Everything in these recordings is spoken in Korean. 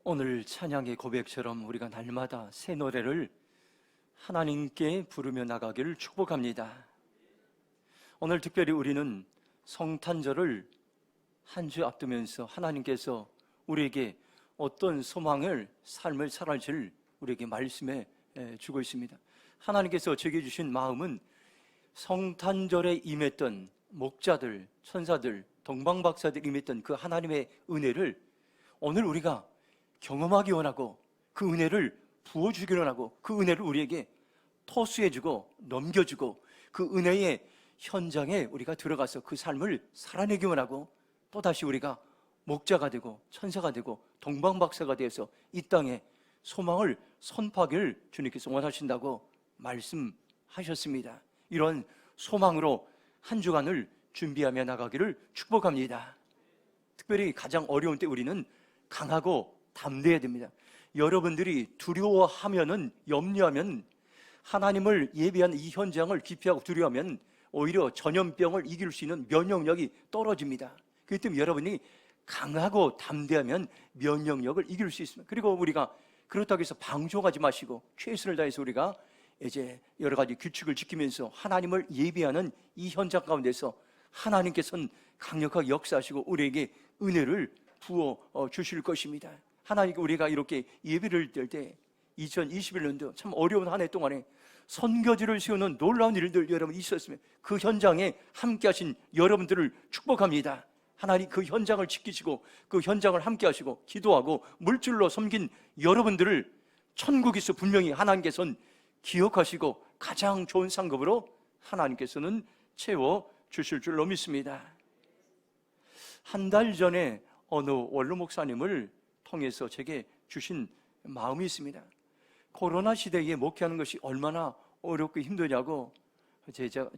오늘 찬양의 고백처럼 우리가 날마다 새 노래를 하나님께 부르며 나가기를 축복합니다. 오늘 특별히 우리는 성탄절을 한 주 앞두면서 하나님께서 우리에게 어떤 소망을, 삶을 살아줄 우리에게 말씀해 주고 있습니다. 하나님께서 제게 주신 마음은 성탄절에 임했던 목자들, 천사들, 동방박사들이 임했던 그 하나님의 은혜를 오늘 우리가 경험하기 원하고, 그 은혜를 부어주기 원하고, 그 은혜를 우리에게 토수해주고 넘겨주고, 그 은혜의 현장에 우리가 들어가서 그 삶을 살아내기 원하고, 또다시 우리가 목자가 되고 천사가 되고 동방박사가 되어서 이 땅에 소망을 선포하기를 주님께서 원하신다고 말씀하셨습니다. 이런 소망으로 한 주간을 준비하며 나가기를 축복합니다. 특별히 가장 어려운 때 우리는 강하고 담대해야 됩니다. 여러분들이 두려워하면은, 염려하면, 하나님을 예배하는 이 현장을 기피하고 두려워하면 오히려 전염병을 이길 수 있는 면역력이 떨어집니다. 그렇기 때문에 여러분이 강하고 담대하면 면역력을 이길 수 있습니다. 그리고 우리가 그렇다고 해서 방종하지 마시고 최선을 다해서 우리가 이제 여러 가지 규칙을 지키면서 하나님을 예배하는 이 현장 가운데서 하나님께서는 강력하게 역사하시고 우리에게 은혜를 부어 주실 것입니다. 하나님께 우리가 이렇게 예배를 드릴 때 2021년도 참 어려운 한 해 동안에 선교지를 세우는 놀라운 일들 여러분 있었으면 그 현장에 함께 하신 여러분들을 축복합니다. 하나님 그 현장을 지키시고 그 현장을 함께 하시고 기도하고 물질로 섬긴 여러분들을 천국에서 분명히 하나님께서는 기억하시고 가장 좋은 상급으로 하나님께서는 채워 주실 줄로 믿습니다. 한 달 전에 어느 원로 목사님을 통해서 제게 주신 마음이 있습니다. 코로나 시대에 목회하는 것이 얼마나 어렵고 힘드냐고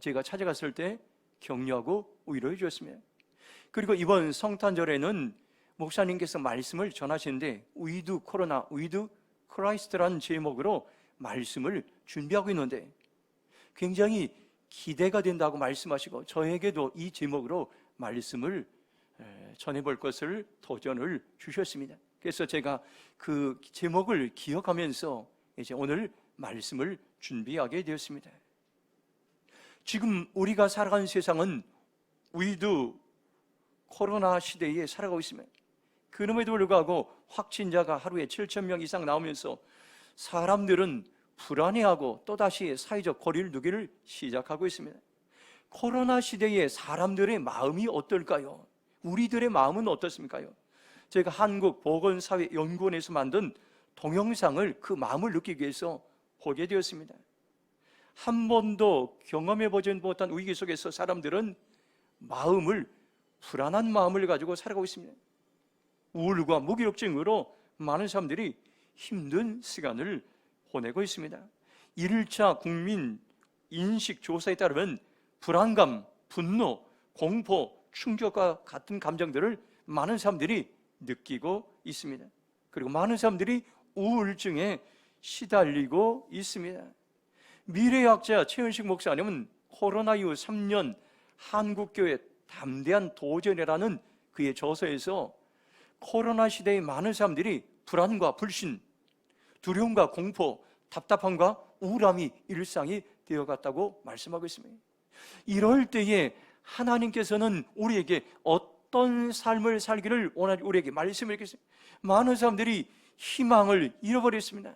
제가 찾아갔을 때 격려하고 위로해 주었습니다. 그리고 이번 성탄절에는 목사님께서 말씀을 전하시는데 위드 코로나, 위드 크라이스트라는 제목으로 말씀을 준비하고 있는데 굉장히 기대가 된다고 말씀하시고 저에게도 이 제목으로 말씀을 전해볼 것을 도전을 주셨습니다. 그래서 제가 그 제목을 기억하면서 이제 오늘 말씀을 준비하게 되었습니다. 지금 우리가 살아가는 세상은 위드 코로나 시대에 살아가고 있습니다. 그럼에도 불구하고 확진자가 하루에 7,000명 이상 나오면서 사람들은 불안해하고 또다시 사회적 거리를 두기를 시작하고 있습니다. 코로나 시대에 사람들의 마음이 어떨까요? 우리들의 마음은 어떻습니까요? 제가 한국보건사회연구원에서 만든 동영상을 그 마음을 느끼기 위해서 보게 되었습니다. 한 번도 경험해보지 못한 위기 속에서 사람들은 불안한 마음을 가지고 살아가고 있습니다. 우울과 무기력증으로 많은 사람들이 힘든 시간을 보내고 있습니다. 1차 국민 인식조사에 따르면 불안감, 분노, 공포, 충격과 같은 감정들을 많은 사람들이 느끼고 있습니다. 그리고 많은 사람들이 우울증에 시달리고 있습니다. 미래학자 최은식 목사님은 코로나 이후 3년 한국교회 담대한 도전이라는 그의 저서에서 코로나 시대에 많은 사람들이 불안과 불신, 두려움과 공포, 답답함과 우울함이 일상이 되어갔다고 말씀하고 있습니다. 이럴 때에 하나님께서는 우리에게 어떤 삶을 살기를 원하지 우리에게 말씀을 주셨습니다. 많은 사람들이 희망을 잃어버렸습니다.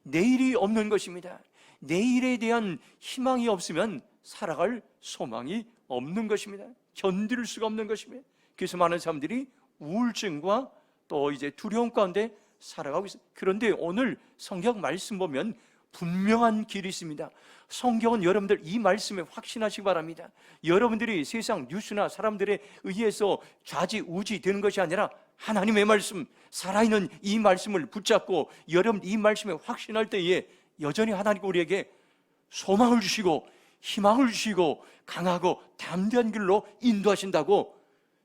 내일이 없는 것입니다. 내일에 대한 희망이 없으면 살아갈 소망이 없는 것입니다. 견딜 수가 없는 것입니다. 그래서 많은 사람들이 우울증과 또 이제 두려움 가운데 살아가고 있습니다. 그런데 오늘 성경 말씀 보면 분명한 길이 있습니다. 성경은 여러분들 이 말씀에 확신하시기 바랍니다. 여러분들이 세상 뉴스나 사람들에 의해서 좌지우지 되는 것이 아니라 하나님의 말씀, 살아있는 이 말씀을 붙잡고 여러분 이 말씀에 확신할 때에 여전히 하나님께 우리에게 소망을 주시고 희망을 주시고 강하고 담대한 길로 인도하신다고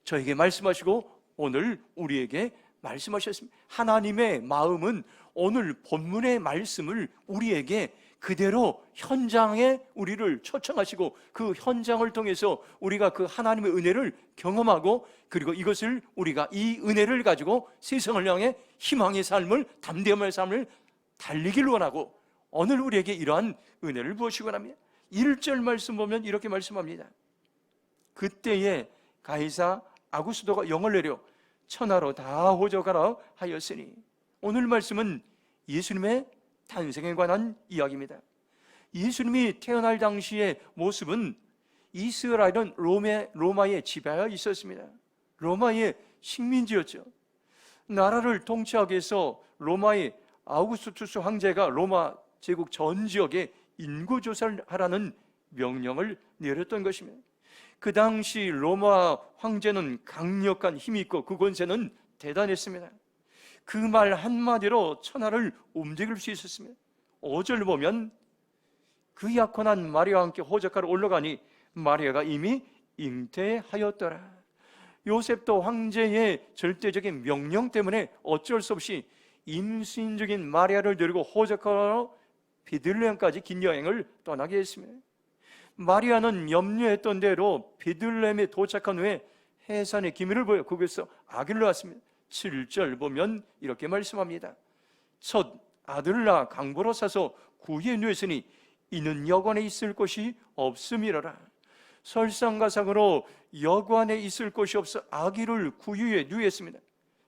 저에게 말씀하시고 오늘 우리에게 말씀하셨습니다. 하나님의 마음은 오늘 본문의 말씀을 우리에게 그대로 현장에 우리를 초청하시고 그 현장을 통해서 우리가 그 하나님의 은혜를 경험하고, 그리고 이것을 우리가 이 은혜를 가지고 세상을 향해 희망의 삶을, 담대함의 삶을 달리길 원하고, 오늘 우리에게 이러한 은혜를 부으시고 합니다. 1절 말씀 보면 이렇게 말씀합니다. 그때에 가이사 아구스도가 영을 내려 천하로 다 호적하라 하였으니, 오늘 말씀은 예수님의 탄생에 관한 이야기입니다. 예수님이 태어날 당시의 모습은 이스라엘은 로마에 지배하여 있었습니다. 로마의 식민지였죠. 나라를 통치하기 위해서 로마의 아우구스투스 황제가 로마 제국 전 지역에 인구조사를 하라는 명령을 내렸던 것입니다. 그 당시 로마 황제는 강력한 힘이 있고 그 권세는 대단했습니다. 그 말 한마디로 천하를 움직일 수 있었습니다. 5절 보면 그 약혼한 마리아와 함께 호적하러 올라가니 마리아가 이미 잉태하였더라. 요셉도 황제의 절대적인 명령 때문에 어쩔 수 없이 임신 중인 마리아를 데리고 호적하러 베들레헴까지 긴 여행을 떠나게 했습니다. 마리아는 염려했던 대로 베들레헴에 도착한 후에 해산의 기미를 보여 거기서 아기를 낳았습니다. 7절 보면 이렇게 말씀합니다. 첫 아들을 낳아 강보로 싸서 구유에 누였으니 이는 여관에 있을 곳이 없음이로라. 설상가상으로 여관에 있을 곳이 없어 아기를 구유에 누였습니다.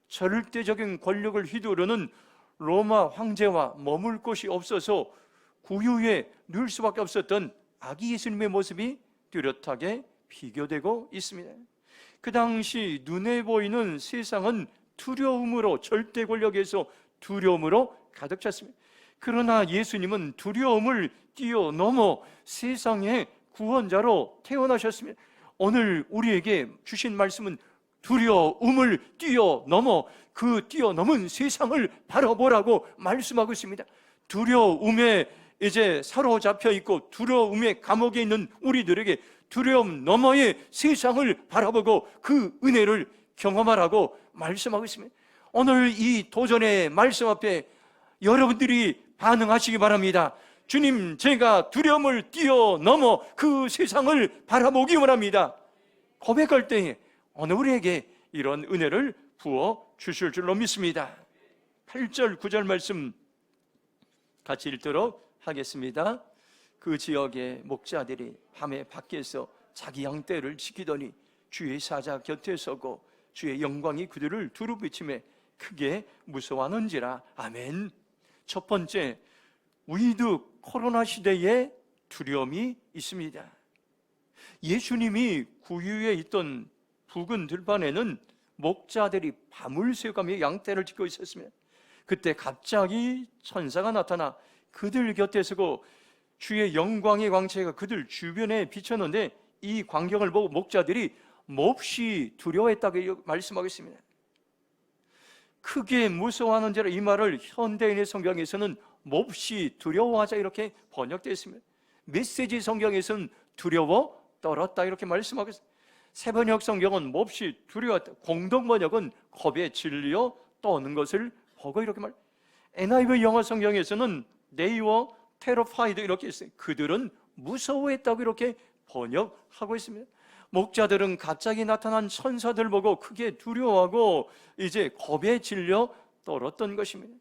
절대적인 권력을 휘두르는 로마 황제와 머물 곳이 없어서 구유에 누울 수밖에 없었던 아기 예수님의 모습이 뚜렷하게 비교되고 있습니다. 그 당시 눈에 보이는 세상은 두려움으로, 절대 권력에서 두려움으로 가득 찼습니다. 그러나 예수님은 두려움을 뛰어넘어 세상의 구원자로 태어나셨습니다. 오늘 우리에게 주신 말씀은 두려움을 뛰어넘어 그 뛰어넘은 세상을 바라보라고 말씀하고 있습니다. 두려움에 이제 사로잡혀 있고 두려움의 감옥에 있는 우리들에게 두려움 너머의 세상을 바라보고 그 은혜를 경험하라고 말씀하고 있습니다. 오늘 이 도전의 말씀 앞에 여러분들이 반응하시기 바랍니다. 주님, 제가 두려움을 뛰어넘어 그 세상을 바라보기 원합니다. 고백할 때에 어느 우리에게 이런 은혜를 부어 주실 줄로 믿습니다. 8절 9절 말씀 같이 읽도록 하겠습니다. 그 지역의 목자들이 밤에 밖에서 자기 양떼를 지키더니 주의 사자 곁에 서고 주의 영광이 그들을 두루 비치매 크게 무서워하는지라. 아멘. 첫 번째, 위드 코로나 시대에 두려움이 있습니다. 예수님이 구유에 있던 붉은 들판에는 목자들이 밤을 새우가며 양떼를 지키고 있었습니다. 그때 갑자기 천사가 나타나 그들 곁에 서고 주의 영광의 광채가 그들 주변에 비쳤는데 이 광경을 보고 목자들이 몹시 두려워했다고 말씀하겠습니다. 크게 무서워하는지라, 이 말을 현대인의 성경에서는 몹시 두려워하자 이렇게 번역되어 있습니다. 메시지 성경에서는 두려워 떨었다 이렇게 말씀하겠습니다. 새번역 성경은 몹시 두려웠다, 공동 번역은 겁에 질려 떠는 것을 보고 이렇게 말. NIV 영어 성경에서는 They were terrified 이렇게 있어요. 그들은 무서워했다고 이렇게 번역하고 있습니다. 목자들은 갑자기 나타난 천사들 보고 크게 두려워하고 이제 겁에 질려 떨었던 것입니다.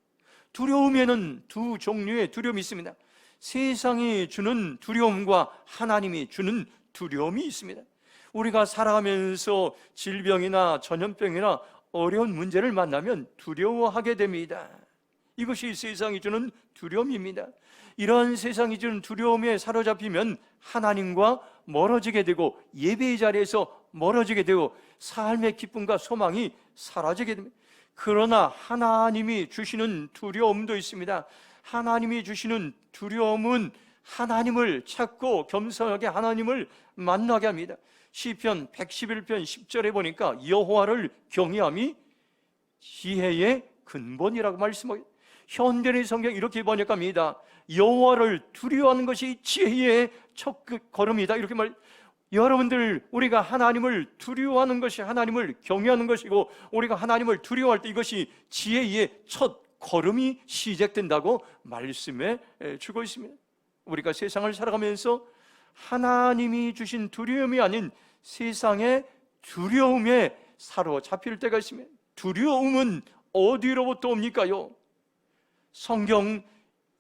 두려움에는 두 종류의 두려움이 있습니다. 세상이 주는 두려움과 하나님이 주는 두려움이 있습니다. 우리가 살아가면서 질병이나 전염병이나 어려운 문제를 만나면 두려워하게 됩니다. 이것이 세상이 주는 두려움입니다. 이런 세상이 주는 두려움에 사로잡히면 하나님과 멀어지게 되고 예배의 자리에서 멀어지게 되고 삶의 기쁨과 소망이 사라지게 됩니다. 그러나 하나님이 주시는 두려움도 있습니다. 하나님이 주시는 두려움은 하나님을 찾고 겸손하게 하나님을 만나게 합니다. 시편 111편 10절에 보니까 여호와를 경외함이 지혜의 근본이라고 말씀하고, 현대의 성경 이렇게 번역합니다. 여호와를 두려워하는 것이 지혜의 첫 걸음이다 이렇게 말. 여러분들, 우리가 하나님을 두려워하는 것이 하나님을 경외하는 것이고, 우리가 하나님을 두려워할 때 이것이 지혜의 첫 걸음이 시작된다고 말씀해 주고 있습니다. 우리가 세상을 살아가면서 하나님이 주신 두려움이 아닌 세상의 두려움에 사로잡힐 때가 있으면, 두려움은 어디로부터 옵니까요? 성경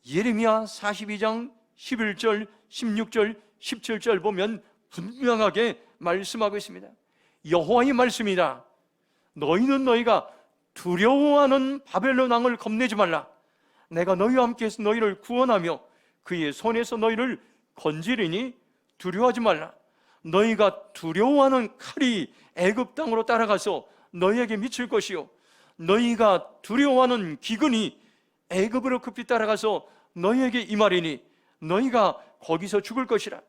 예레미야 42장 11절, 16절, 17절 보면 분명하게 말씀하고 있습니다. 여호와의 말씀이다. 너희는 너희가 두려워하는 바벨론 왕을 겁내지 말라. 내가 너희와 함께해서 너희를 구원하며 그의 손에서 너희를 건지리니 두려워하지 말라. 너희가 두려워하는 칼이 애굽 땅으로 따라가서 너희에게 미칠 것이요, 너희가 두려워하는 기근이 애굽으로 급히 따라가서 너희에게 임하리니 너희가 거기서 죽을 것이라.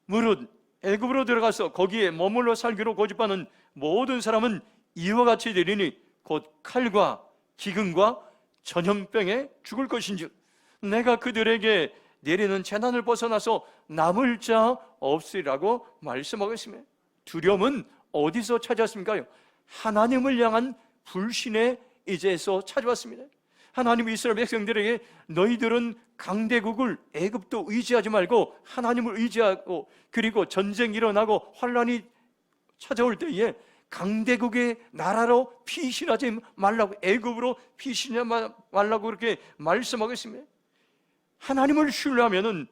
무릇 애굽으로 들어가서 거기에 머물러 살기로 고집하는 모든 사람은 이와 같이 되리니 곧 칼과 기근과 전염병에 죽을 것인즉 내가 그들에게 내리는 재난을 벗어나서 남을 자 없으리라고 말씀하고 있습니다. 두려움은 어디서 찾아왔습니까? 하나님을 향한 불신의 이제에서 찾아왔습니다. 하나님 이스라엘 백성들에게 너희들은 강대국을 애굽도 의지하지 말고 하나님을 의지하고, 그리고 전쟁이 일어나고 환란이 찾아올 때에 강대국의 나라로 피신하지 말라고, 애굽으로 피신하지 말라고 그렇게 말씀하고 있습니다. 하나님을 신뢰하면은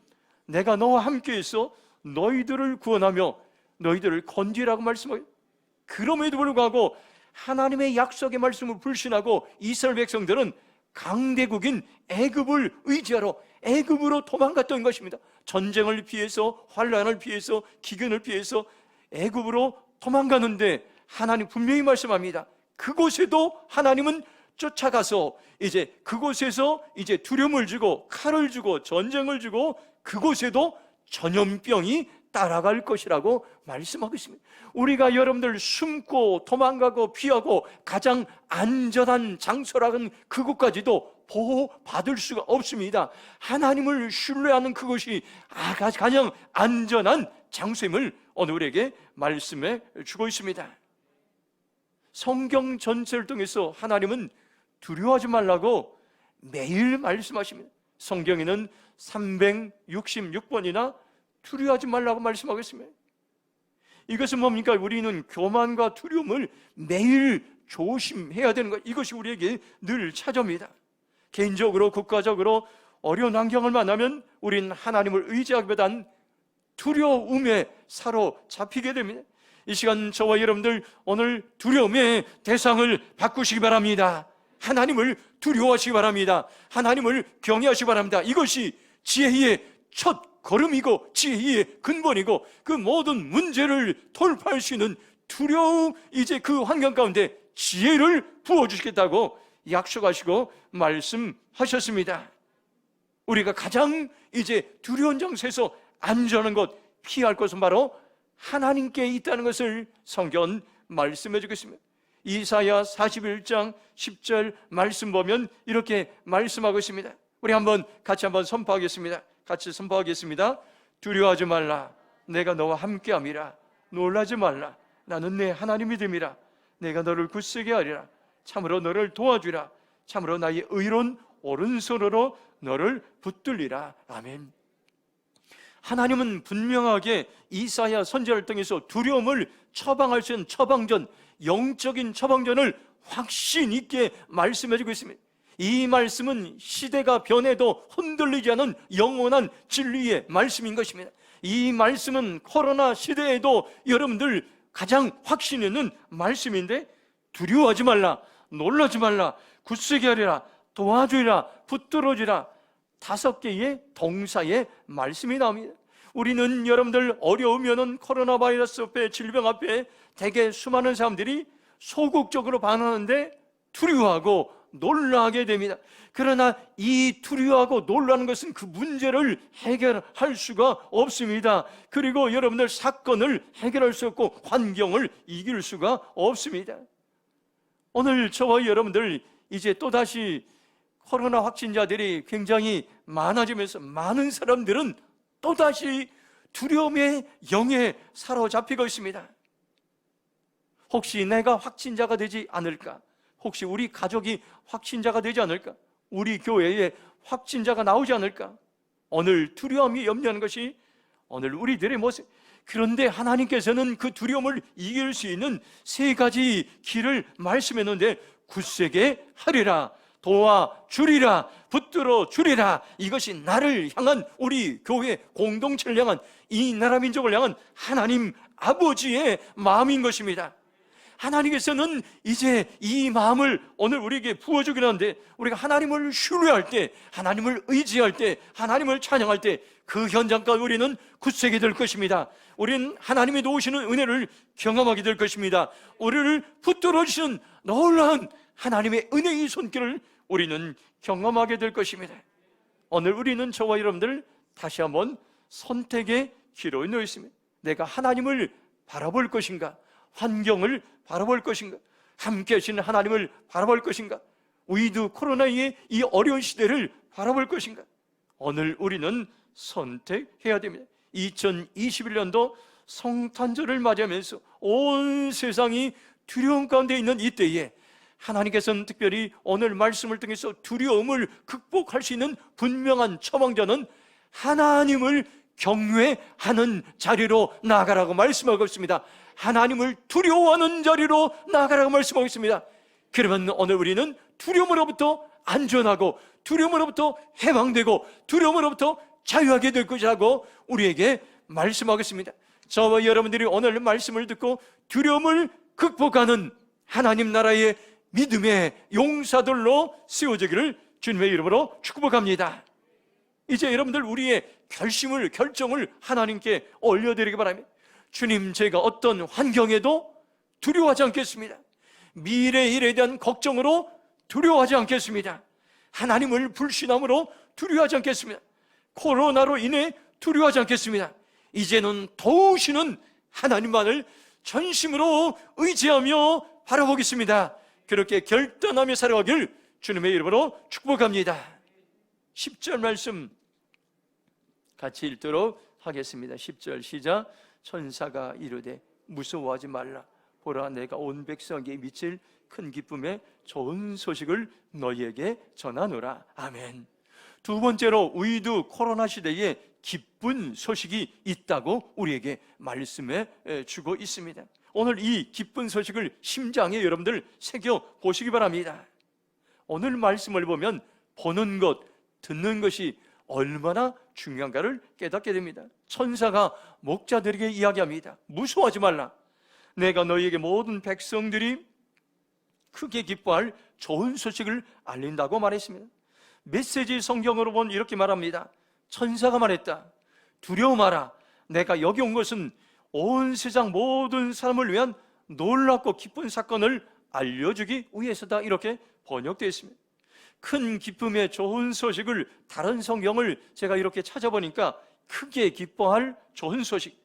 내가 너와 함께해서 너희들을 구원하며 너희들을 건지라고 말씀하고, 그럼에도 불구하고 하나님의 약속의 말씀을 불신하고 이스라엘 백성들은 강대국인 애굽을 의지하러 애굽으로 도망갔던 것입니다. 전쟁을 피해서, 환란을 피해서, 기근을 피해서 애굽으로 도망가는데 하나님 분명히 말씀합니다. 그곳에도 하나님은 쫓아가서 이제 그곳에서 이제 두려움을 주고 칼을 주고 전쟁을 주고 그곳에도 전염병이 따라갈 것이라고 말씀하고 있습니다. 우리가 여러분들 숨고 도망가고 피하고 가장 안전한 장소라는 그곳까지도 보호받을 수가 없습니다. 하나님을 신뢰하는 그것이 가장 안전한 장소임을 오늘 우리에게 말씀해 주고 있습니다. 성경 전체를 통해서 하나님은 두려워하지 말라고 매일 말씀하십니다. 성경에는 366번이나 두려워하지 말라고 말씀하고 있습니다. 이것은 뭡니까? 우리는 교만과 두려움을 매일 조심해야 되는 것, 이것이 우리에게 늘 찾아옵니다. 개인적으로 국가적으로 어려운 환경을 만나면 우리는 하나님을 의지하기보단 두려움에 사로잡히게 됩니다. 이 시간 저와 여러분들 오늘 두려움의 대상을 바꾸시기 바랍니다. 하나님을 두려워하시기 바랍니다. 하나님을 경외하시기 바랍니다. 이것이 지혜의 첫 걸음이고 지혜의 근본이고 그 모든 문제를 돌파할 수 있는 두려움, 이제 그 환경 가운데 지혜를 부어주시겠다고 약속하시고 말씀하셨습니다. 우리가 가장 이제 두려운 장소에서 안전한 것, 피할 것은 바로 하나님께 있다는 것을 성경 말씀해 주겠습니다. 이사야 41장 10절 말씀 보면 이렇게 말씀하고 있습니다. 우리 같이 한번 선포하겠습니다. 같이 선포하겠습니다. 두려워하지 말라. 내가 너와 함께함이라. 놀라지 말라. 나는 내 하나님이 됨이라. 내가 너를 굳세게 하리라. 참으로 너를 도와주라. 참으로 나의 의로운 오른손으로 너를 붙들리라. 아멘. 하나님은 분명하게 이사야 선지자를 통해서 두려움을 처방할 수 있는 처방전, 영적인 처방전을 확신 있게 말씀해주고 있습니다. 이 말씀은 시대가 변해도 흔들리지 않은 영원한 진리의 말씀인 것입니다. 이 말씀은 코로나 시대에도 여러분들 가장 확신 있는 말씀인데, 두려워하지 말라, 놀라지 말라, 굳세게 하리라, 도와주리라, 붙들어주라, 5개의 동사의 말씀이 나옵니다. 우리는 여러분들 어려우면은 코로나 바이러스 앞에, 질병 앞에 대개 수많은 사람들이 소극적으로 반응하는데 두려워하고 놀라게 됩니다. 그러나 이 두려워하고 놀라는 것은 그 문제를 해결할 수가 없습니다. 그리고 여러분들 사건을 해결할 수 없고 환경을 이길 수가 없습니다. 오늘 저와 여러분들 이제 또다시 코로나 확진자들이 굉장히 많아지면서 많은 사람들은 또다시 두려움의 영에 사로잡히고 있습니다. 혹시 내가 확진자가 되지 않을까? 혹시 우리 가족이 확진자가 되지 않을까? 우리 교회에 확진자가 나오지 않을까? 오늘 두려움이 염려하는 것이 오늘 우리들의 모습. 그런데 하나님께서는 그 두려움을 이길 수 있는 세 가지 길을 말씀했는데, 굳세게 하리라, 도와주리라, 붙들어 주리라. 이것이 나를 향한, 우리 교회 공동체를 향한, 이 나라 민족을 향한 하나님 아버지의 마음인 것입니다. 하나님께서는 이제 이 마음을 오늘 우리에게 부어주긴 하는데, 우리가 하나님을 신뢰할 때, 하나님을 의지할 때, 하나님을 찬양할 때 그 현장까지 우리는 굳세게 될 것입니다. 우리는 하나님이 놓으시는 은혜를 경험하게 될 것입니다. 우리를 붙들어 주시는 놀라운 하나님의 은혜의 손길을 우리는 경험하게 될 것입니다. 오늘 우리는 저와 여러분들 다시 한번 선택의 기로에 놓여 있습니다. 내가 하나님을 바라볼 것인가? 환경을 바라볼 것인가? 함께 하시는 하나님을 바라볼 것인가? 위드 코로나의 이 어려운 시대를 바라볼 것인가? 오늘 우리는 선택해야 됩니다. 2021년도 성탄절을 맞이하면서 온 세상이 두려움 가운데 있는 이때에 하나님께서는 특별히 오늘 말씀을 통해서 두려움을 극복할 수 있는 분명한 처방전은 하나님을 경외하는 자리로 나아가라고 말씀하고 있습니다. 하나님을 두려워하는 자리로 나아가라고 말씀하고 있습니다. 그러면 오늘 우리는 두려움으로부터 안전하고, 두려움으로부터 해방되고, 두려움으로부터 자유하게 될 것이라고 우리에게 말씀하겠습니다. 저와 여러분들이 오늘 말씀을 듣고 두려움을 극복하는 하나님 나라의 믿음의 용사들로 세워지기를 주님의 이름으로 축복합니다. 이제 여러분들 우리의 결정을 하나님께 올려드리기 바랍니다. 주님, 제가 어떤 환경에도 두려워하지 않겠습니다. 미래의 일에 대한 걱정으로 두려워하지 않겠습니다. 하나님을 불신함으로 두려워하지 않겠습니다. 코로나로 인해 두려워하지 않겠습니다. 이제는 도우시는 하나님만을 전심으로 의지하며 바라보겠습니다. 그렇게 결단하며 살아가길 주님의 이름으로 축복합니다. 10절 말씀 같이 읽도록 하겠습니다. 10절 시작. 천사가 이르되 무서워하지 말라. 보라, 내가 온 백성에게 미칠 큰 기쁨의 좋은 소식을 너희에게 전하노라. 아멘. 두 번째로 위드 코로나 시대에 기쁜 소식이 있다고 우리에게 말씀해 주고 있습니다. 오늘 이 기쁜 소식을 심장에 여러분들 새겨 보시기 바랍니다. 오늘 말씀을 보면 보는 것, 듣는 것이 얼마나 중요한가를 깨닫게 됩니다. 천사가 목자들에게 이야기합니다. 무서워하지 말라. 내가 너희에게 모든 백성들이 크게 기뻐할 좋은 소식을 알린다고 말했습니다. 메시지 성경으로 보면 이렇게 말합니다. 천사가 말했다. 두려워 마라. 내가 여기 온 것은 온 세상 모든 사람을 위한 놀랍고 기쁜 사건을 알려주기 위해서다. 이렇게 번역되어 있습니다. 큰 기쁨의 좋은 소식을, 다른 성경을 제가 이렇게 찾아보니까 크게 기뻐할 좋은 소식,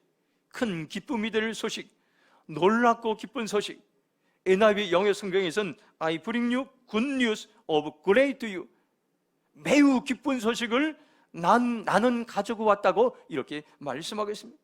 큰 기쁨이 될 소식, 놀랍고 기쁜 소식. NIV 영어 성경에서는 I bring you good news of great you. 매우 기쁜 소식을 나는 가지고 왔다고 이렇게 말씀하고 있습니다.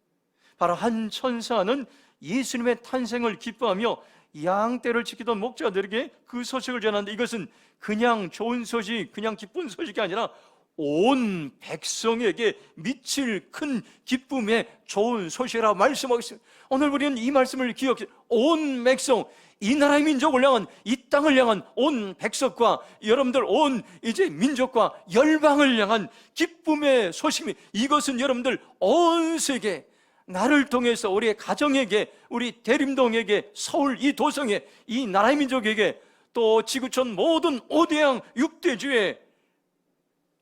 바로 한 천사는 예수님의 탄생을 기뻐하며 양떼를 지키던 목자들에게 그 소식을 전하는데, 이것은 그냥 좋은 소식, 그냥 기쁜 소식이 아니라 온 백성에게 미칠 큰 기쁨의 좋은 소식이라고 말씀하고 있습니다. 오늘 우리는 이 말씀을 기억해, 온 백성, 이 나라의 민족을 향한, 이 땅을 향한 온 백성과 여러분들 온 이제 민족과 열방을 향한 기쁨의 소식이, 이것은 여러분들 온 세계, 나를 통해서 우리의 가정에게, 우리 대림동에게, 서울 이 도성에, 이 나라의 민족에게, 또 지구촌 모든 5대양 6대주에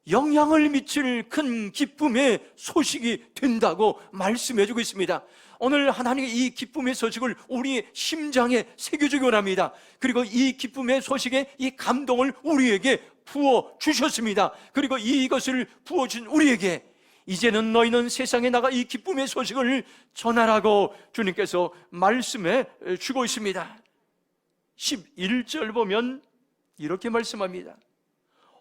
영향을 미칠 큰 기쁨의 소식이 된다고 말씀해주고 있습니다. 오늘 하나님의 이 기쁨의 소식을 우리의 심장에 새겨주기 원합니다. 그리고 이 기쁨의 소식에 이 감동을 우리에게 부어주셨습니다. 그리고 이것을 부어준 우리에게 이제는 너희는 세상에 나가 이 기쁨의 소식을 전하라고 주님께서 말씀해 주고 있습니다. 11절 보면 이렇게 말씀합니다.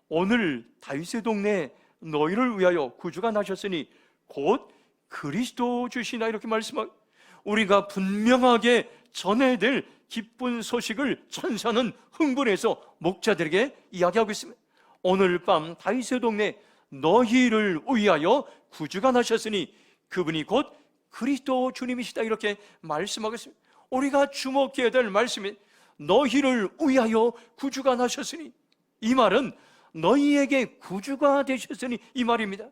오늘 다윗의 동네에 너희를 위하여 구주가 나셨으니 곧 그리스도 주시나, 이렇게 말씀하고, 우리가 분명하게 전해야 될 기쁜 소식을 천사는 흥분해서 목자들에게 이야기하고 있습니다. 오늘 밤 다윗의 동네에 너희를 위하여 구주가 나셨으니 그분이 곧 그리스도 주님이시다, 이렇게 말씀하고 있습니다. 우리가 주목해야 될 말씀이 너희를 위하여 구주가 나셨으니, 이 말은 너희에게 구주가 되셨으니 이 말입니다.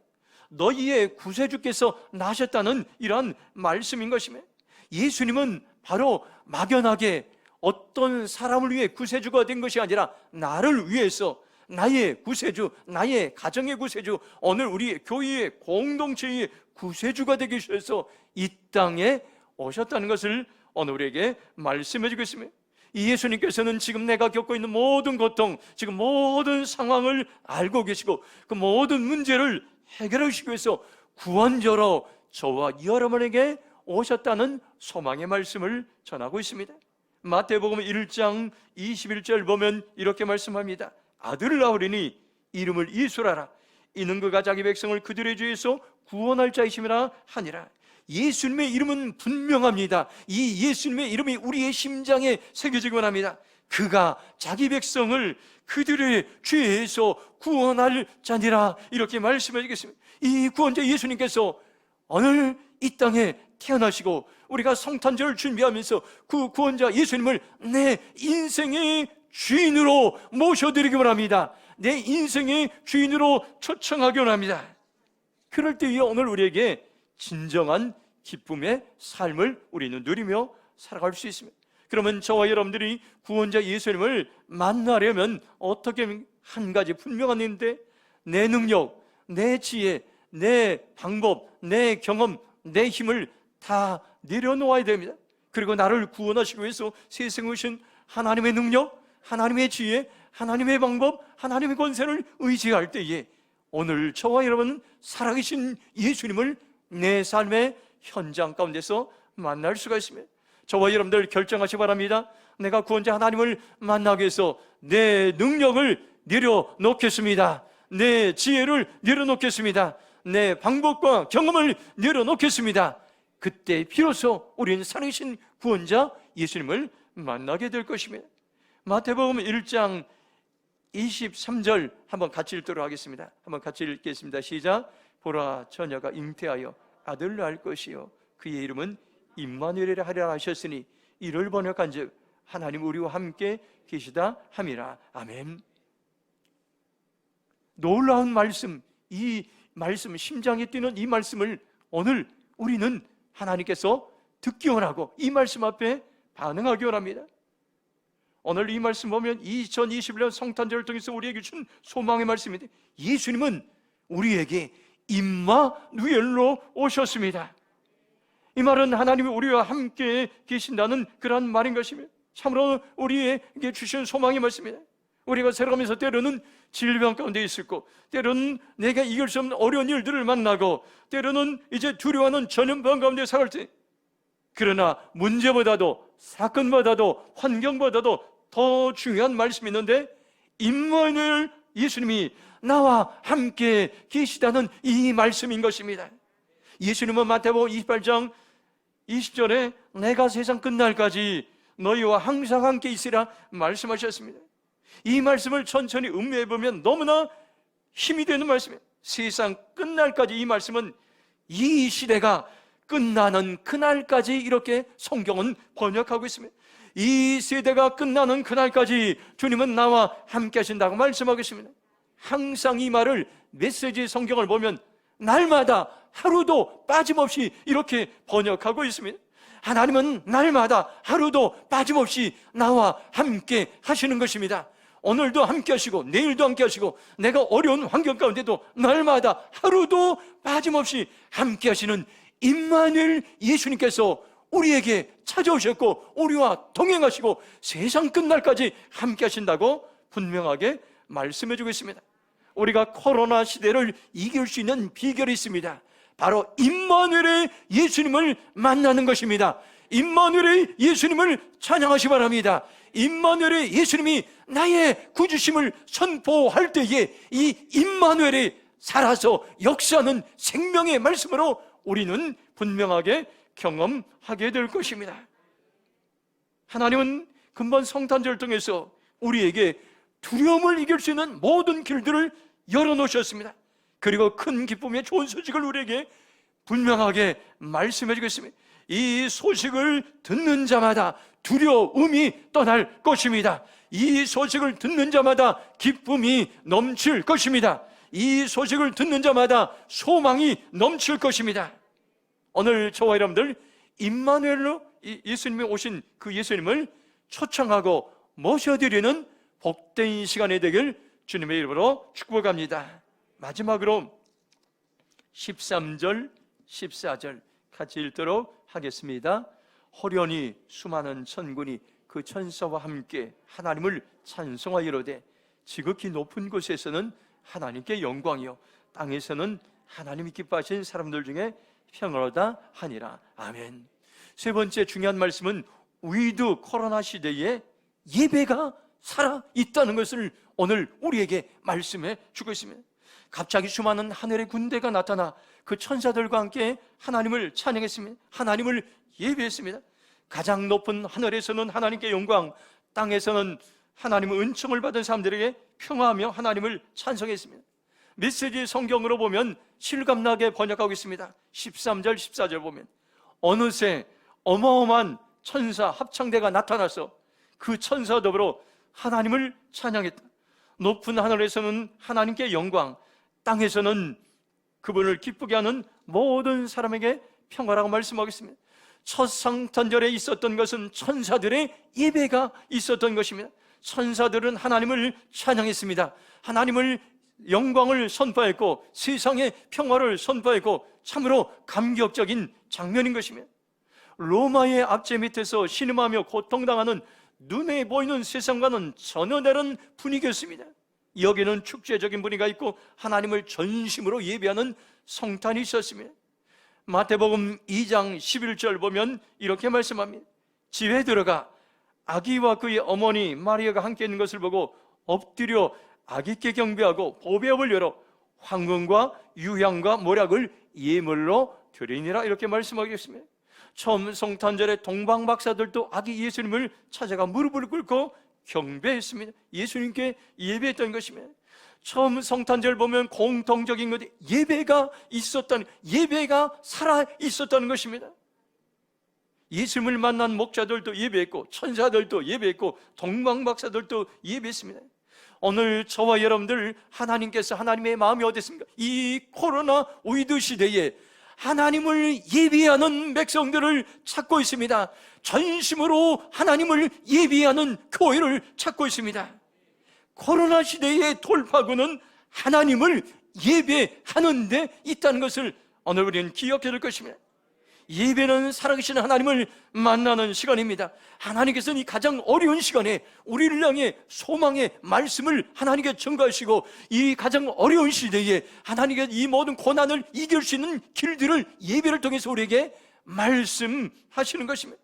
너희의 구세주께서 나셨다는 이러한 말씀인 것입니다. 예수님은 바로 막연하게 어떤 사람을 위해 구세주가 된 것이 아니라 나를 위해서, 나의 구세주, 나의 가정의 구세주, 오늘 우리 교회의 공동체의 구세주가 되기 위해서 이 땅에 오셨다는 것을 오늘 우리에게 말씀해 주고 있습니다. 이 예수님께서는 지금 내가 겪고 있는 모든 고통, 지금 모든 상황을 알고 계시고 그 모든 문제를 해결하시기 위해서 구원자로 저와 여러분에게 오셨다는 소망의 말씀을 전하고 있습니다. 마태복음 1장 21절 보면 이렇게 말씀합니다. 아들을 낳으리니 이름을 예수라라. 이는 그가 자기 백성을 그들의 죄에서 구원할 자이심이라 하니라. 예수님의 이름은 분명합니다. 이 예수님의 이름이 우리의 심장에 새겨지곤 합니다. 그가 자기 백성을 그들의 죄에서 구원할 자니라, 이렇게 말씀해 주겠습니다. 이 구원자 예수님께서 오늘 이 땅에 태어나시고 우리가 성탄절을 준비하면서 그 구원자 예수님을 내 인생의 주인으로 모셔드리기 원합니다. 내 인생의 주인으로 초청하기 원합니다. 그럴 때에 오늘 우리에게 진정한 기쁨의 삶을 우리는 누리며 살아갈 수 있습니다. 그러면 저와 여러분들이 구원자 예수님을 만나려면 어떻게, 한 가지 분명한 일인데, 내 능력, 내 지혜, 내 방법, 내 경험, 내 힘을 다 내려놓아야 됩니다. 그리고 나를 구원하시기 위해서 세상에 오신 하나님의 능력, 하나님의 지혜, 하나님의 방법, 하나님의 권세를 의지할 때에 오늘 저와 여러분은 살아계신 예수님을 내 삶의 현장 가운데서 만날 수가 있습니다. 저와 여러분들 결정하시기 바랍니다. 내가 구원자 하나님을 만나기 위해서 내 능력을 내려놓겠습니다. 내 지혜를 내려놓겠습니다. 내 방법과 경험을 내려놓겠습니다. 그때 비로소 우리는 살아계신 구원자 예수님을 만나게 될 것입니다. 마태복음 1장 23절 한번 같이 읽도록 하겠습니다. 한번 같이 읽겠습니다. 시작. 보라, 처녀가 잉태하여 아들을 낳을 것이요 그의 이름은 임마누엘이라 하리라 하셨으니 이를 번역한즉 하나님 우리와 함께 계시다 함이라. 아멘. 놀라운 말씀, 이 말씀, 심장에 뛰는 이 말씀을 오늘 우리는 하나님께서 듣기 원하고 이 말씀 앞에 반응하기 원합니다. 오늘 이 말씀 보면 2021년 성탄절을 통해서 우리에게 준 소망의 말씀인데, 예수님은 우리에게 임마누엘로 오셨습니다. 이 말은 하나님이 우리와 함께 계신다는 그런 말인 것입니다. 참으로 우리에게 주신 소망의 말씀입니다. 우리가 살아가면서 때로는 질병 가운데 있을 거, 때로는 내가 이길 수 없는 어려운 일들을 만나고, 때로는 이제 두려워하는 전염병 가운데 살아갈 때, 그러나 문제보다도, 사건보다도, 환경보다도 더 중요한 말씀이 있는데, 임마누엘 예수님이 나와 함께 계시다는 이 말씀인 것입니다. 예수님은 마태복음 28장 20절에 내가 세상 끝날까지 너희와 항상 함께 있으라 말씀하셨습니다. 이 말씀을 천천히 음미해 보면 너무나 힘이 되는 말씀이에요. 세상 끝날까지, 이 말씀은 이 시대가 끝나는 그날까지 이렇게 성경은 번역하고 있습니다. 이 세대가 끝나는 그날까지 주님은 나와 함께 하신다고 말씀하고 있습니다. 항상 이 말을 메시지 성경을 보면 날마다 하루도 빠짐없이 이렇게 번역하고 있습니다. 하나님은 날마다 하루도 빠짐없이 나와 함께 하시는 것입니다. 오늘도 함께 하시고 내일도 함께 하시고 내가 어려운 환경 가운데도 날마다 하루도 빠짐없이 함께 하시는 임마누엘 예수님께서 우리에게 찾아오셨고 우리와 동행하시고 세상 끝날까지 함께 하신다고 분명하게 말씀해 주고 있습니다. 우리가 코로나 시대를 이길 수 있는 비결이 있습니다. 바로 임마누엘의 예수님을 만나는 것입니다. 임마누엘의 예수님을 찬양하시기 바랍니다. 임마누엘의 예수님이 나의 구주심을 선포할 때에 이 임마누엘이 살아서 역사하는 생명의 말씀으로 우리는 분명하게 경험하게 될 것입니다. 하나님은 금번 성탄절을 통해서 우리에게 두려움을 이길 수 있는 모든 길들을 열어놓으셨습니다. 그리고 큰 기쁨의 좋은 소식을 우리에게 분명하게 말씀해 주겠습니다. 이 소식을 듣는 자마다 두려움이 떠날 것입니다. 이 소식을 듣는 자마다 기쁨이 넘칠 것입니다. 이 소식을 듣는 자마다 소망이 넘칠 것입니다. 오늘 저와 여러분들 임마누엘로 예수님이 오신 그 예수님을 초청하고 모셔드리는 복된 시간이 되길 주님의 이름으로 축복합니다. 마지막으로 13절, 14절 같이 읽도록 하겠습니다. 호련히 수많은 천군이 그 천사와 함께 하나님을 찬송하이로되 지극히 높은 곳에서는 하나님께 영광이요 땅에서는 하나님이 기뻐하신 사람들 중에 평안하다 하니라. 아멘. 세 번째 중요한 말씀은 위드 코로나 시대에 예배가 살아있다는 것을 오늘 우리에게 말씀해 주고 있습니다. 갑자기 수많은 하늘의 군대가 나타나 그 천사들과 함께 하나님을 찬양했습니다. 하나님을 예배했습니다. 가장 높은 하늘에서는 하나님께 영광, 땅에서는 하나님의 은총을 받은 사람들에게 평화하며 하나님을 찬송했습니다. 메시지 성경으로 보면 실감나게 번역하고 있습니다. 13절, 14절 보면 어느새 어마어마한 천사 합창대가 나타나서 그 천사 더불어 하나님을 찬양했다. 높은 하늘에서는 하나님께 영광, 땅에서는 그분을 기쁘게 하는 모든 사람에게 평화라고 말씀하겠습니다. 첫 성탄절에 있었던 것은 천사들의 예배가 있었던 것입니다. 천사들은 하나님을 찬양했습니다. 하나님을 영광을 선포했고 세상의 평화를 선포했고 참으로 감격적인 장면인 것입니다. 로마의 압제 밑에서 신음하며 고통당하는 눈에 보이는 세상과는 전혀 다른 분위기였습니다. 여기는 축제적인 분위기가 있고 하나님을 전심으로 예배하는 성탄이 있었습니다. 마태복음 2장 11절 보면 이렇게 말씀합니다. 집에 들어가 아기와 그의 어머니 마리아가 함께 있는 것을 보고 엎드려 아기께 경배하고 보배업을 열어 황금과 유향과 모략을 예물로 드리니라. 이렇게 말씀하겠습니다. 처음 성탄절에 동방박사들도 아기 예수님을 찾아가 무릎을 꿇고 경배했습니다. 예수님께 예배했던 것입니다. 처음 성탄절 보면 공통적인 것, 예배가 있었다는, 예배가 살아 있었다는 것입니다. 예수님을 만난 목자들도 예배했고 천사들도 예배했고 동방박사들도 예배했습니다. 오늘 저와 여러분들 하나님께서 하나님의 마음이 어땠습니까? 이 코로나 위드 시대에 하나님을 예배하는 백성들을 찾고 있습니다. 전심으로 하나님을 예배하는 교회를 찾고 있습니다. 코로나 시대의 돌파구는 하나님을 예배하는 데 있다는 것을 오늘 우리는 기억해야 될 것입니다. 예배는 살아계신 하나님을 만나는 시간입니다. 하나님께서는 이 가장 어려운 시간에 우리를 향해 소망의 말씀을 하나님께 전가하시고 이 가장 어려운 시대에 하나님께서 이 모든 고난을 이길 수 있는 길들을 예배를 통해서 우리에게 말씀하시는 것입니다.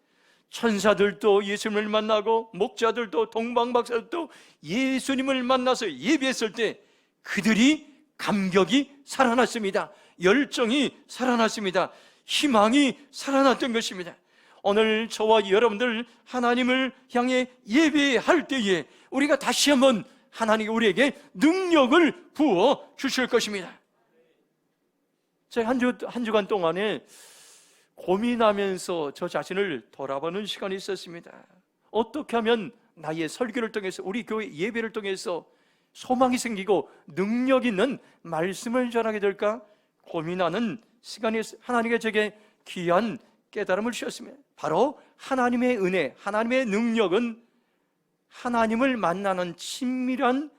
천사들도 예수님을 만나고 목자들도 동방박사들도 예수님을 만나서 예배했을 때 그들이 감격이 살아났습니다. 열정이 살아났습니다. 희망이 살아났던 것입니다. 오늘 저와 여러분들 하나님을 향해 예배할 때에 우리가 다시 한번 하나님이 우리에게 능력을 부어 주실 것입니다. 제가 한 주간 동안에 고민하면서 저 자신을 돌아보는 시간이 있었습니다. 어떻게 하면 나의 설교를 통해서 우리 교회 예배를 통해서 소망이 생기고 능력 있는 말씀을 전하게 될까 고민하는 시간이 하나님께 제게 귀한 깨달음을 주셨습니다. 바로 하나님의 은혜, 하나님의 능력은 하나님을 만나는 친밀한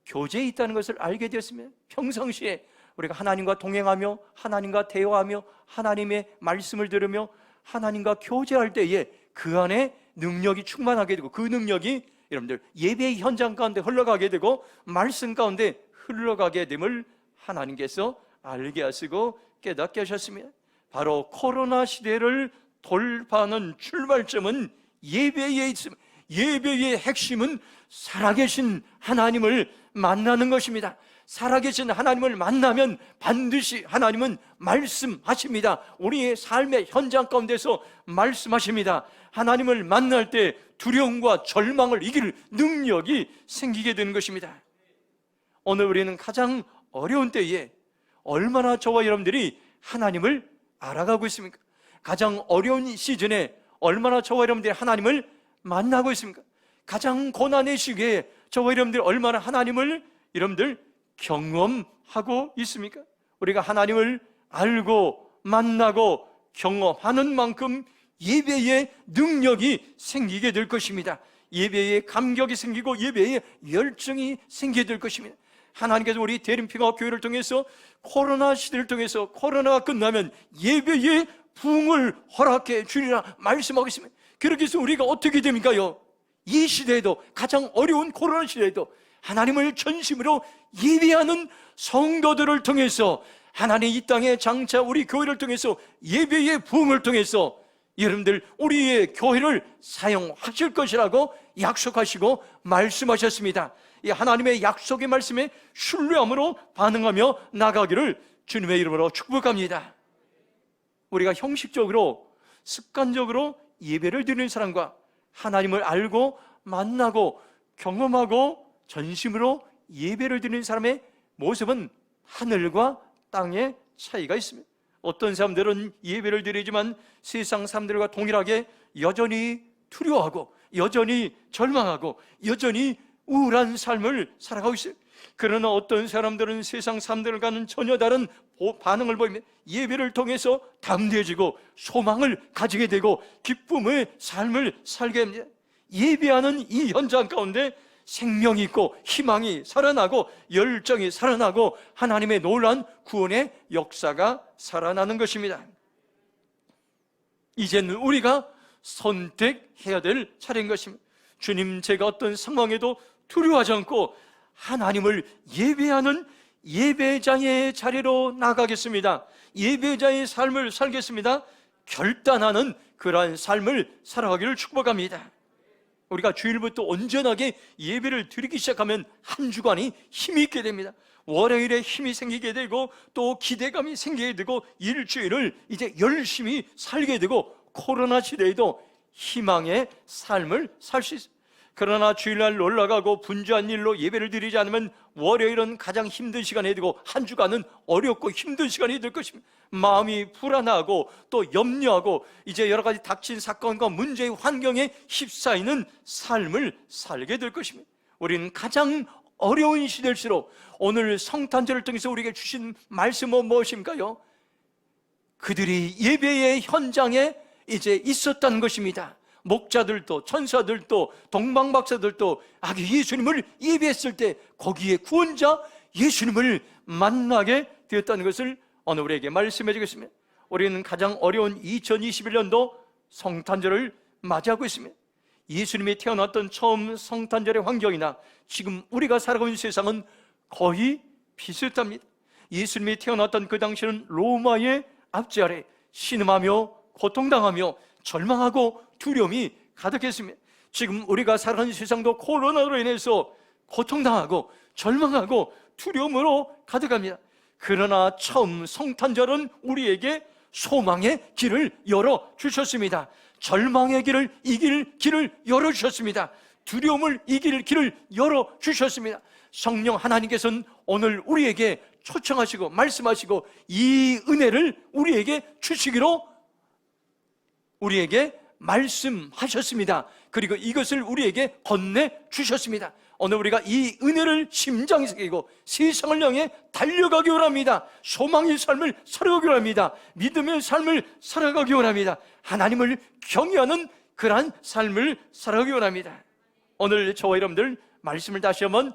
교제에 있다는 것을 알게 되었습니다. 평상시에 우리가 하나님과 동행하며 하나님과 대화하며 하나님의 말씀을 들으며 하나님과 교제할 때에 그 안에 능력이 충만하게 되고 그 능력이 여러분들 예배의 현장 가운데 흘러가게 되고 말씀 가운데 흘러가게 됨을 하나님께서 알게 하시고 깨닫게 하셨습니다. 바로 코로나 시대를 돌파하는 출발점은 예배에 있습니다. 예배의 핵심은 살아계신 하나님을 만나는 것입니다. 살아계신 하나님을 만나면 반드시 하나님은 말씀하십니다. 우리의 삶의 현장 가운데서 말씀하십니다. 하나님을 만날 때 두려움과 절망을 이길 능력이 생기게 되는 것입니다. 오늘 우리는 가장 어려운 때에 얼마나 저와 여러분들이 하나님을 알아가고 있습니까? 가장 어려운 시즌에 얼마나 저와 여러분들이 하나님을 만나고 있습니까? 가장 고난의 시기에 저와 여러분들이 얼마나 하나님을 여러분들 경험하고 있습니까? 우리가 하나님을 알고 만나고 경험하는 만큼 예배의 능력이 생기게 될 것입니다. 예배의 감격이 생기고 예배의 열정이 생기게 될 것입니다. 하나님께서 우리 대림평화교회를 통해서 코로나 시대를 통해서 코로나가 끝나면 예배의 부흥을 허락해 주리라 말씀하고 있습니다. 그렇게 해서 우리가 어떻게 됩니까요? 이 시대에도, 가장 어려운 코로나 시대에도 하나님을 전심으로 예배하는 성도들을 통해서, 하나님 이 땅에 장차 우리 교회를 통해서 예배의 부흥을 통해서 여러분들 우리의 교회를 사용하실 것이라고 약속하시고 말씀하셨습니다. 이 하나님의 약속의 말씀에 신뢰함으로 반응하며 나가기를 주님의 이름으로 축복합니다. 우리가 형식적으로 습관적으로 예배를 드리는 사람과 하나님을 알고 만나고 경험하고 전심으로 예배를 드리는 사람의 모습은 하늘과 땅의 차이가 있습니다. 어떤 사람들은 예배를 드리지만 세상 사람들과 동일하게 여전히 두려워하고 여전히 절망하고 여전히 우울한 삶을 살아가고 있어요. 그러나 어떤 사람들은 세상 사람들과는 전혀 다른 반응을 보이며 예배를 통해서 담대해지고 소망을 가지게 되고 기쁨의 삶을 살게 합니다. 예배하는 이 현장 가운데 생명이 있고 희망이 살아나고 열정이 살아나고 하나님의 놀라운 구원의 역사가 살아나는 것입니다. 이제는 우리가 선택해야 될 차례인 것입니다. 주님, 제가 어떤 상황에도 두려워하지 않고 하나님을 예배하는 예배자의 자리로 나가겠습니다. 예배자의 삶을 살겠습니다. 결단하는 그러한 삶을 살아가기를 축복합니다. 우리가 주일부터 온전하게 예배를 드리기 시작하면 한 주간이 힘이 있게 됩니다. 월요일에 힘이 생기게 되고 또 기대감이 생기게 되고 일주일을 이제 열심히 살게 되고 코로나 시대에도 희망의 삶을 살 수 있습니다. 그러나 주일날 놀러가고 분주한 일로 예배를 드리지 않으면 월요일은 가장 힘든 시간이 되고 한 주간은 어렵고 힘든 시간이 될 것입니다. 마음이 불안하고 또 염려하고 이제 여러 가지 닥친 사건과 문제의 환경에 휩싸이는 삶을 살게 될 것입니다. 우리는 가장 어려운 시대일수록 오늘 성탄절을 통해서 우리에게 주신 말씀은 무엇인가요? 그들이 예배의 현장에 이제 있었다는 것입니다. 목자들도 천사들도 동방박사들도 아기 예수님을 예배했을 때 거기에 구원자 예수님을 만나게 되었다는 것을 오늘 우리에게 말씀해 주겠습니다. 우리는 가장 어려운 2021년도 성탄절을 맞이하고 있습니다. 예수님이 태어났던 처음 성탄절의 환경이나 지금 우리가 살아가고 있는 세상은 거의 비슷합니다. 예수님이 태어났던 그 당시는 로마의 압제 아래 신음하며 고통당하며 절망하고 두려움이 가득했습니다. 지금 우리가 살아가는 세상도 코로나로 인해서 고통당하고 절망하고 두려움으로 가득합니다. 그러나 처음 성탄절은 우리에게 소망의 길을 열어주셨습니다. 절망의 길을 이길 길을 열어주셨습니다. 두려움을 이길 길을 열어주셨습니다. 성령 하나님께서는 오늘 우리에게 초청하시고 말씀하시고 이 은혜를 우리에게 주시기로 우리에게 말씀하셨습니다. 그리고 이것을 우리에게 건네주셨습니다. 오늘 우리가 이 은혜를 심장에 새기고 세상을 향해 달려가기 원합니다. 소망의 삶을 살아가기 원합니다. 믿음의 삶을 살아가기 원합니다. 하나님을 경외하는 그러한 삶을 살아가기 원합니다. 오늘 저와 여러분들 말씀을 다시 한번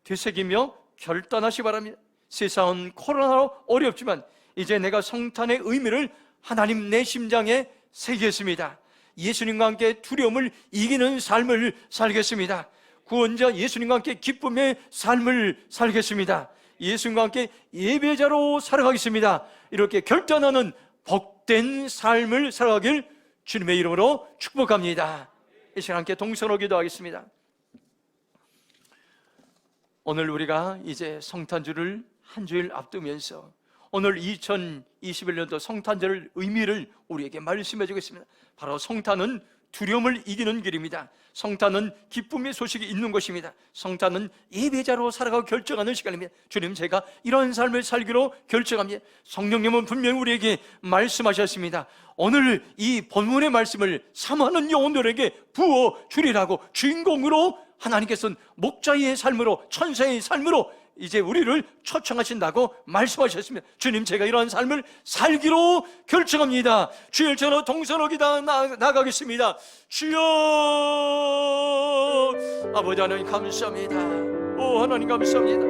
되새기며 결단하시기 바랍니다. 세상은 코로나로 어렵지만 이제 내가 성탄의 의미를 하나님 내 심장에 새기겠습니다. 예수님과 함께 두려움을 이기는 삶을 살겠습니다. 구원자 예수님과 함께 기쁨의 삶을 살겠습니다. 예수님과 함께 예배자로 살아가겠습니다. 이렇게 결단하는 복된 삶을 살아가길 주님의 이름으로 축복합니다. 이 시간 함께 동서로 기도하겠습니다. 오늘 우리가 이제 성탄절을 한 주일 앞두면서 오늘 2021년도 성탄절 의미를 우리에게 말씀해 주겠습니다. 바로 성탄은 두려움을 이기는 길입니다. 성탄은 기쁨의 소식이 있는 것입니다. 성탄은 예배자로 살아가고 결정하는 시간입니다. 주님, 제가 이런 삶을 살기로 결정합니다. 성령님은 분명히 우리에게 말씀하셨습니다. 오늘 이 본문의 말씀을 사모하는 영혼들에게 부어 주리라고, 주인공으로 하나님께서는 목자의 삶으로, 천사의 삶으로 이제 우리를 초청하신다고 말씀하셨습니다. 주님, 제가 이러한 삶을 살기로 결정합니다. 주의 전화 동서로기다 나가겠습니다. 주여, 아버지 하나님 감사합니다. 오 하나님 감사합니다.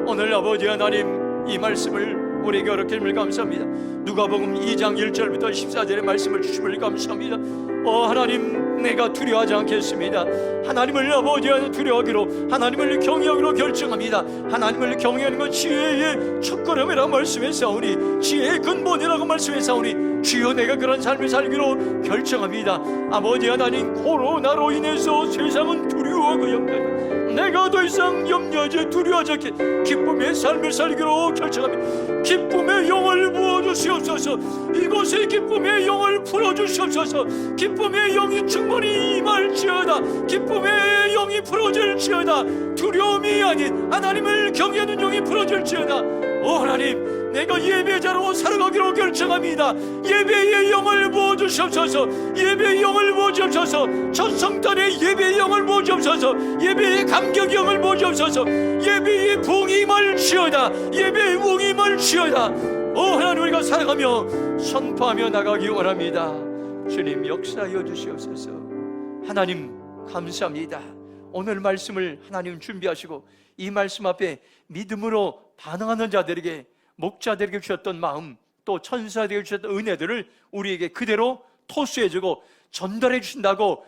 오늘 아버지 하나님 이 말씀을 우리에게 어렵게 감사합니다. 누가복음 2장 1절부터 14절의 말씀을 주심을 감사합니다. 하나님, 내가 두려워하지 않겠습니다. 하나님을 아버지 하나님 두려워하기로, 하나님을 경외하기로 결정합니다. 하나님을 경외하는 건 지혜의 첫걸음이라고 말씀했사오니, 지혜의 근본이라고 말씀했사오니, 주여 내가 그런 삶을 살기로 결정합니다. 아버지 하나님, 코로나로 인해서 세상은 두려워하고 염려하고, 내가 더 이상 염려하지 두려워하지 않게 기쁨의 삶을 살기로 결정합니다. 기쁨의 영을 부어주시옵소서. 이곳에 기쁨의 영을 풀어주시옵소서. 기쁨의 영이 충만히 임할지어다. 기쁨의 영이 풀어질지어다. 두려움이 아닌 하나님을 경외하는 영이 풀어질지어다. 오 하나님, 내가 예배자로 살아가기로 결정합니다. 예배의 영을 부어주시옵소서. 예배의 영을 부어주옵소서. 첫 성탄의 예배의 영을 부어주옵소서. 예배의 감격의 영을 부어주옵소서. 예배의 부흥이 임할지어다. 예배의 부흥이 임할지어다. 오 하나님, 우리가 살아가며 선포하며 나가기 원합니다. 주님, 역사하여 주시옵소서. 하나님 감사합니다. 오늘 말씀을 하나님 준비하시고 이 말씀 앞에 믿음으로 반응하는 자들에게, 목자들에게 주셨던 마음, 또 천사들에게 주셨던 은혜들을 우리에게 그대로 토수해주고 전달해 주신다고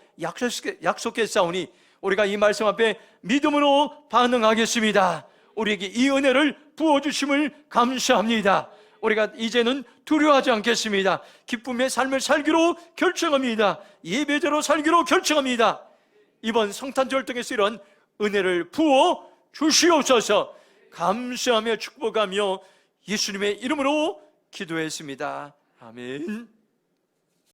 약속했사오니 우리가 이 말씀 앞에 믿음으로 반응하겠습니다. 우리에게 이 은혜를 부어주심을 감사합니다. 우리가 이제는 두려워하지 않겠습니다. 기쁨의 삶을 살기로 결정합니다. 예배자로 살기로 결정합니다. 이번 성탄절 통해서 이런 은혜를 부어 주시옵소서. 감사하며 축복하며 예수님의 이름으로 기도했습니다. 아멘.